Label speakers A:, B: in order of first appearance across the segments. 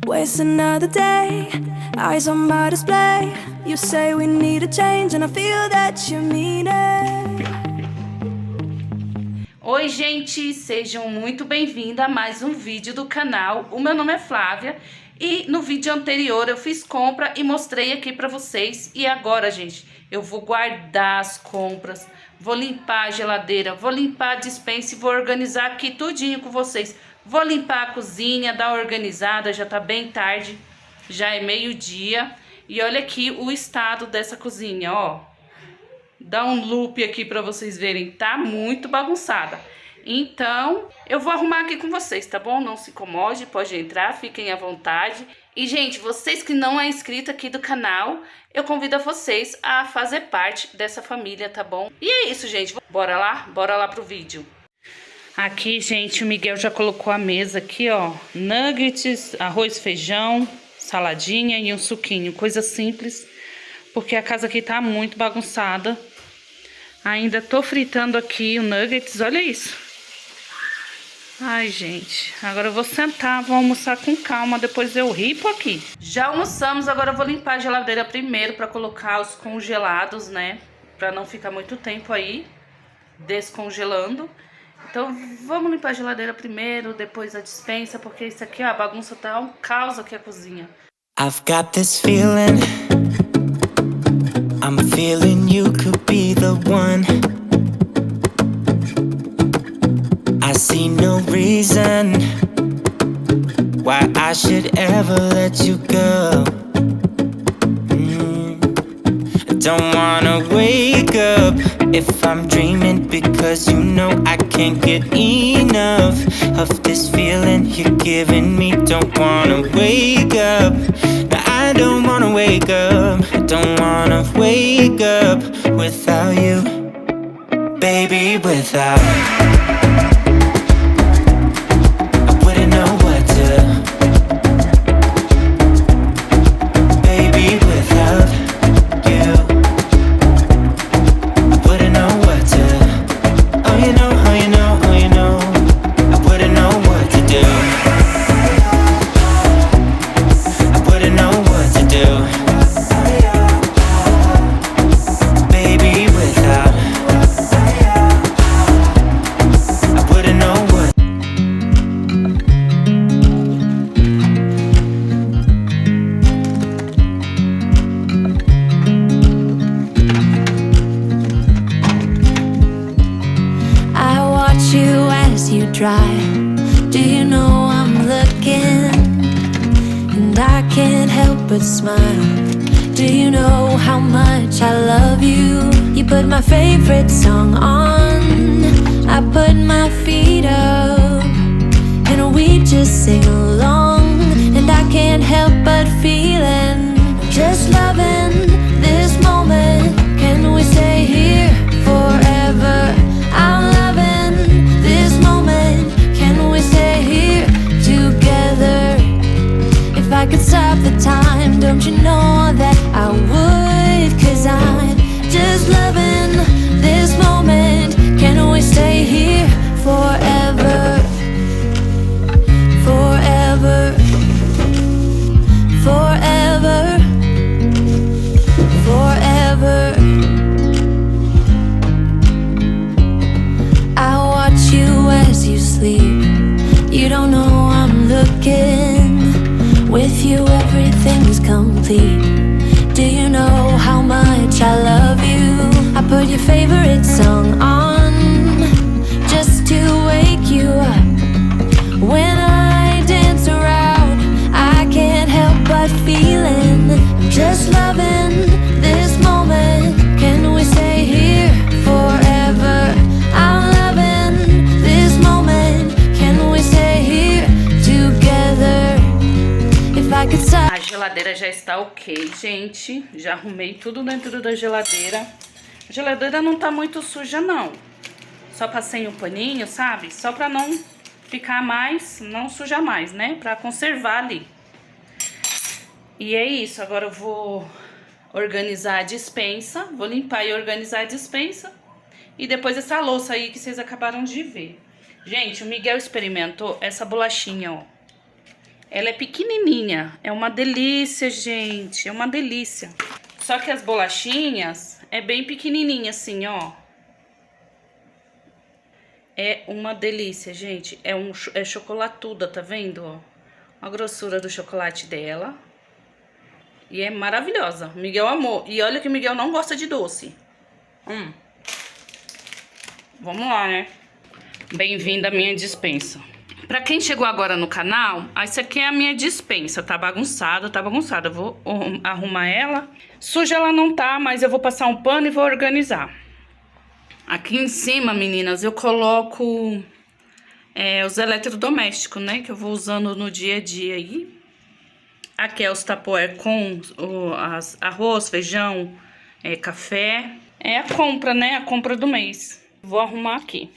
A: Waste another day, eyes on my display. You say we need a change and I feel that you mean it.
B: Oi gente, sejam muito bem-vindos a mais um vídeo do canal. O meu nome é Flávia e no vídeo anterior eu fiz compra e mostrei aqui pra vocês. E agora, gente, eu vou guardar as compras, vou limpar a geladeira, vou limpar a dispensa e vou organizar aqui tudinho com vocês. Vou limpar a cozinha, dar uma organizada, já tá bem tarde, já é meio-dia. E olha aqui o estado dessa cozinha, ó. Dá um loop aqui pra vocês verem, tá muito bagunçada. Então, eu vou arrumar aqui com vocês, tá bom? Não se incomode, pode entrar, fiquem à vontade. E, gente, vocês que não é inscrito aqui do canal, eu convido a vocês a fazer parte dessa família, tá bom? E é isso, gente. Bora lá pro vídeo. Aqui, gente, o Miguel já colocou a mesa aqui, ó. Nuggets, arroz, feijão, saladinha e um suquinho. Coisa simples, porque a casa aqui tá muito bagunçada. Ainda tô fritando aqui o nuggets, olha isso. Ai, gente, agora eu vou sentar, vou almoçar com calma, depois eu ripo aqui. Já almoçamos, agora eu vou limpar a geladeira primeiro pra colocar os congelados, né? Pra não ficar muito tempo aí descongelando. Então, vamos limpar a geladeira primeiro, depois a dispensa, porque isso aqui, ó, a bagunça tá um caos aqui a cozinha.
C: I've got this feeling, I'm feeling you could be the one. I see no reason why I should ever let you go. Don't wanna wake up if I'm dreaming, because you know I can't get enough of this feeling you're giving me. Don't wanna wake up, no, I don't wanna wake up. I don't wanna wake up without you, baby, without. I wouldn't know what to, baby, without you.
A: Do you know I'm looking, and I can't help but smile? Do you know how much I love you? You put my favorite song on, I put my feet up, and we just sing along. And I can't help but feeling, just loving this moment. Can we stay here forever? I'm loving this moment. Can we stay here together? If I could stop the time, don't you know that I would? 'Cause I'm just loving this moment. Can we stay here forever? Forever. Forever. Forever. I watch you as you sleep. You don't know I'm looking. With you everything's complete. Do you know how much I love you? I put your favorite song on, just to wake you up. When I dance around, I can't help but feeling, I'm just loving this moment. Can we stay here forever? I'm loving this moment. Can we stay here together? If I could stop.
B: A geladeira já está ok, gente. Já arrumei tudo dentro da geladeira. A geladeira não tá muito suja, não. Só passei um paninho, sabe? Só pra não ficar mais, não sujar mais, né? Pra conservar ali. E é isso. Agora eu vou organizar a dispensa. Vou limpar e organizar a dispensa. E depois essa louça aí que vocês acabaram de ver. Gente, o Miguel experimentou essa bolachinha, ó. Ela é pequenininha, é uma delícia, gente, é uma delícia. Só que as bolachinhas é bem pequenininha assim, ó. É uma delícia, gente. É chocolatuda, tá vendo, ó? A grossura do chocolate dela. E é maravilhosa. Miguel amou. E olha que o Miguel não gosta de doce. Vamos lá, né? Bem-vindo à minha dispensa. Pra quem chegou agora no canal, essa aqui é a minha dispensa. Tá bagunçada, tá bagunçada. Eu vou arrumar ela. Suja ela não tá, mas eu vou passar um pano e vou organizar. Aqui em cima, meninas, eu coloco os eletrodomésticos, né? Que eu vou usando no dia a dia aí. Aqui é os tapoer com arroz, feijão, café. É a compra, né? A compra do mês. Vou arrumar aqui.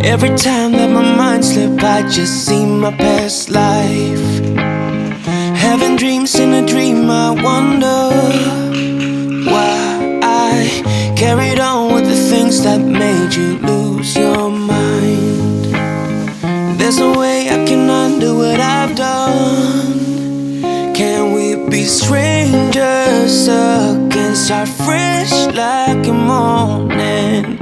C: Every time that my mind slip, I just see my past life. Having dreams in a dream, I wonder why I carried on with the things that made you lose your mind. There's no way I can undo what I've done. Can we be strangers again, start fresh like a morning?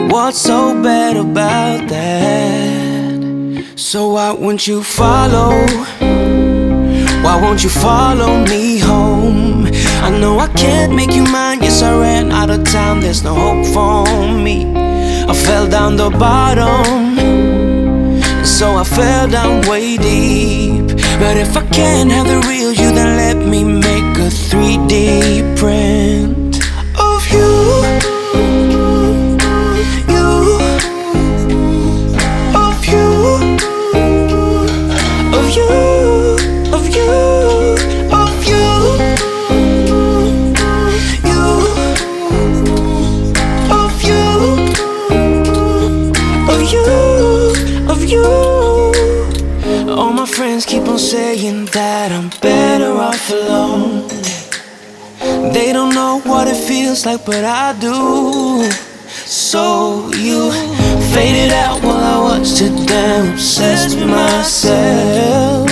C: What's so bad about that? So why won't you follow? Why won't you follow me home? I know I can't make you mine. Yes, I ran out of time. There's no hope for me. I fell down the bottom. so I fell down way deep. But if I can't have the real you, then let me make a 3D print of you. All my friends keep on saying that I'm better off alone. They don't know what it feels like, but I do. So you faded out while I watched it down, obsessed with myself.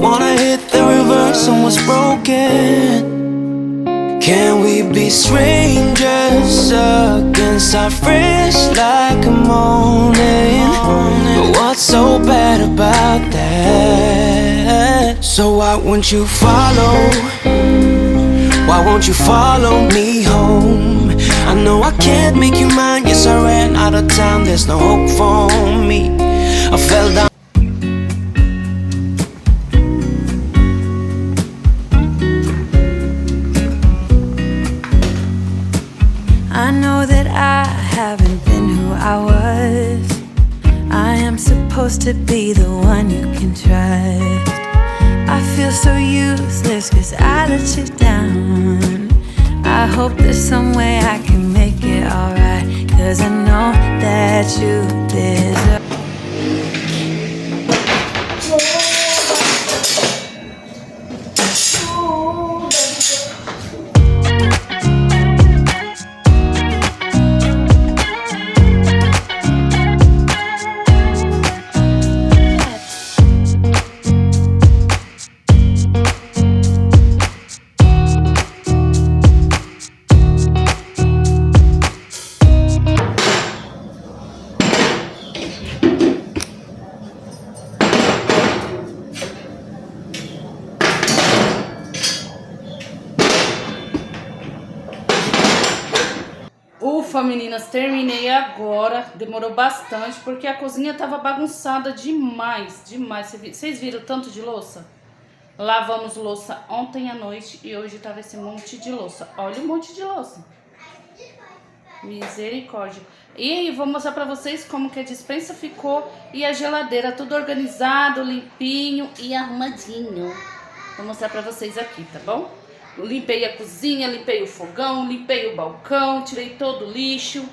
C: Wanna hit the reverse on what's broken. Can we be strangers again? Start fresh like a morning. But what's so bad about that? So why won't you follow? Why won't you follow me home? I know I can't make you mine. Yes, I ran out of time. There's no hope for me. I fell down.
A: I know that I haven't been who I was. I am supposed to be the one you can trust. I feel so useless cause I let you down. I hope there's some way I can make it alright, cause I know that you deserve.
B: Ufa, meninas, terminei agora. Demorou bastante porque a cozinha tava bagunçada demais, demais. Vocês viram o tanto de louça? Lavamos louça ontem à noite e hoje tava esse monte de louça. Olha o monte de louça. Misericórdia. E aí, vou mostrar pra vocês como que a dispensa ficou e a geladeira, tudo organizado, limpinho e arrumadinho. Vou mostrar pra vocês aqui, tá bom? Eu limpei a cozinha, limpei o fogão, limpei o balcão, tirei todo o lixo.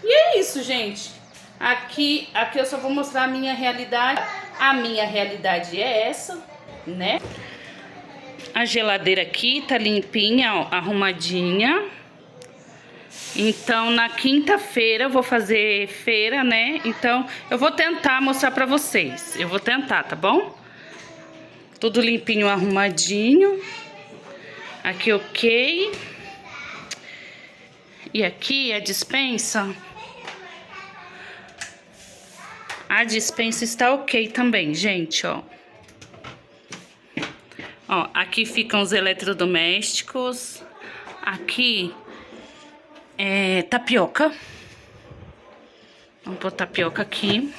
B: E é isso, gente. Aqui eu só vou mostrar a minha realidade. A minha realidade é essa, né? A geladeira aqui tá limpinha, ó, arrumadinha. Então, na quinta-feira eu vou fazer feira, né? Então, eu vou tentar mostrar pra vocês. Eu vou tentar, tá bom? Tudo limpinho, arrumadinho. Aqui, ok. E aqui a dispensa. A dispensa está ok também, gente, ó. Ó, aqui ficam os eletrodomésticos. Aqui é tapioca. Vamos pôr tapioca aqui.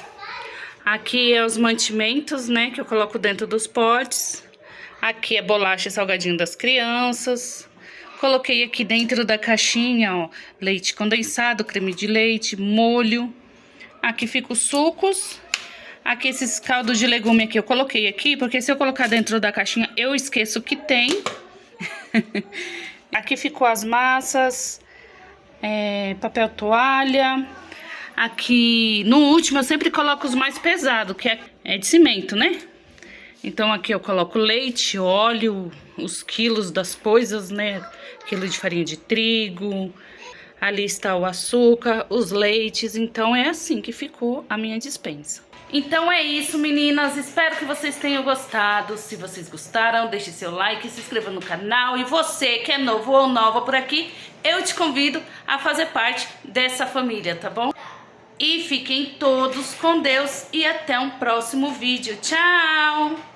B: Aqui é os mantimentos, né, que eu coloco dentro dos potes. Aqui é bolacha e salgadinho das crianças. Coloquei aqui dentro da caixinha, ó, leite condensado, creme de leite, molho. Aqui ficam os sucos. Aqui esses caldos de legume aqui eu coloquei aqui, porque se eu colocar dentro da caixinha eu esqueço que tem. Aqui ficou as massas, papel toalha. Aqui no último eu sempre coloco os mais pesados, que é de cimento, né? Então aqui eu coloco leite, óleo, os quilos das coisas, né? Quilo de farinha de trigo. Ali está o açúcar, os leites. Então é assim que ficou a minha dispensa. Então é isso, meninas. Espero que vocês tenham gostado. Se vocês gostaram, deixe seu like, se inscreva no canal. E você que é novo ou nova por aqui, eu te convido a fazer parte dessa família, tá bom? E fiquem todos com Deus e até um próximo vídeo. Tchau!